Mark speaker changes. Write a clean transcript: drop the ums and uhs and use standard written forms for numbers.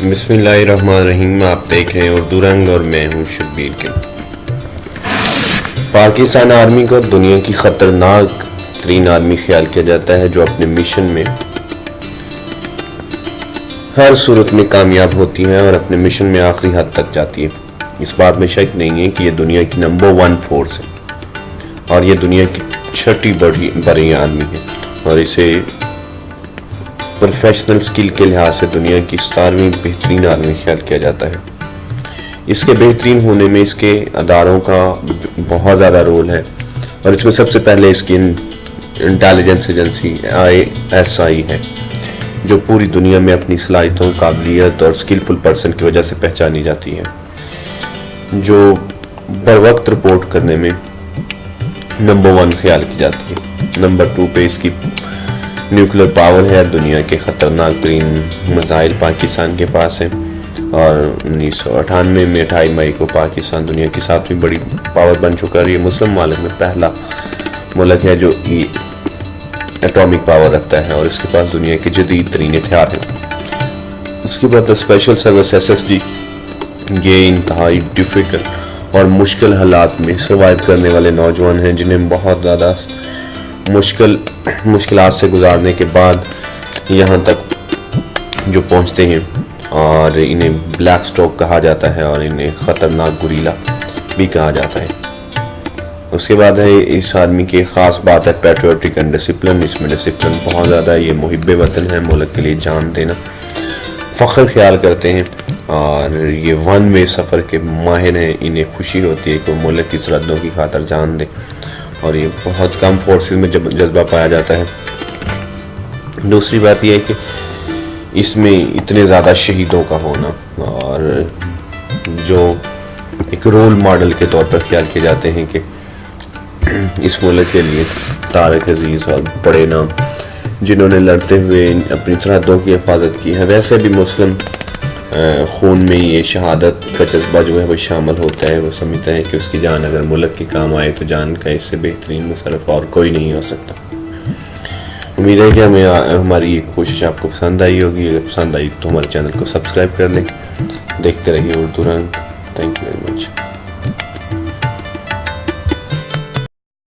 Speaker 1: بسم اللہ الرحمن الرحیم. آپ دیکھ رہے ہیں اردو رنگ اور میں ہوں شبیر کے. پاکستان آرمی کو دنیا کی خطرناک ترین آرمی خیال کیا جاتا ہے جو اپنے مشن میں ہر صورت میں کامیاب ہوتی ہے اور اپنے مشن میں آخری حد تک جاتی ہے. اس بات میں شک نہیں ہے کہ یہ دنیا کی نمبر 1 فورس ہے اور یہ دنیا کی چھٹی بڑی آرمی ہے اور اسے پروفیشنل سکل کے لحاظ سے دنیا کی 17ویں بہترین آرمی خیال کیا جاتا ہے. اس کے بہترین ہونے میں اس کے اداروں کا بہت زیادہ رول ہے اور اس میں سب سے پہلے اس کی انٹیلیجنس ایجنسی ISI ہے جو پوری دنیا میں اپنی صلاحیتوں، قابلیت اور سکلفل پرسن کی وجہ سے پہچانی جاتی ہے، جو بر وقت رپورٹ کرنے میں نمبر 1 خیال کی جاتی ہے. نمبر 2 پہ اس کی نیوکلیر پاور ہے. دنیا کے خطرناک ترین میزائل پاکستان کے پاس ہیں اور 1998 میں 28 مئی کو پاکستان دنیا کی 7ویں بڑی پاور بن چکا ہے. یہ مسلم ممالک میں پہلا ملک ہے جو ایٹامک پاور رکھتا ہے اور اس کے پاس دنیا کے جدید ترین ہتھیار ہیں. اس کے بعد اسپیشل سروس SSG، یہ انتہائی ڈیفیکلٹ اور مشکل حالات میں سروائیو کرنے والے نوجوان ہیں جنہیں بہت زیادہ مشکلات سے گزارنے کے بعد یہاں تک جو پہنچتے ہیں اور انہیں بلیک سٹاک کہا جاتا ہے اور انہیں خطرناک گوریلا بھی کہا جاتا ہے. اس کے بعد ہے اس آدمی کی خاص بات ہے پیٹریوٹک اینڈ ڈسپلن. اس میں ڈسپلن بہت زیادہ ہے. یہ محب وطن ہے، ملک کے لیے جان دینا فخر خیال کرتے ہیں اور یہ 1 وے سفر کے ماہر ہیں. انہیں خوشی ہوتی ہے کہ وہ ملک کی سرحدوں کی خاطر جان دے اور یہ بہت کم فورسز میں جذبہ پایا جاتا ہے. دوسری بات یہ ہے کہ اس میں اتنے زیادہ شہیدوں کا ہونا اور جو ایک رول ماڈل کے طور پر خیال کیے جاتے ہیں کہ اس ملک کے لیے طارق عزیز اور بڑے نام جنہوں نے لڑتے ہوئے اپنی سرحدوں کی حفاظت کی ہے. ویسے بھی مسلم خون میں یہ شہادت کا جذبہ جو ہے وہ شامل ہوتا ہے. وہ سمجھتا ہے کہ اس کی جان اگر ملک کے کام آئے تو جان کا اس سے بہترین مصرف اور کوئی نہیں ہو سکتا. امید ہے کہ ہماری یہ کوشش آپ کو پسند آئی ہوگی. اگر پسند آئی تو ہمارے چینل کو سبسکرائب کر لیں. دیکھتے رہیے اردو رنگ. Thank you very much.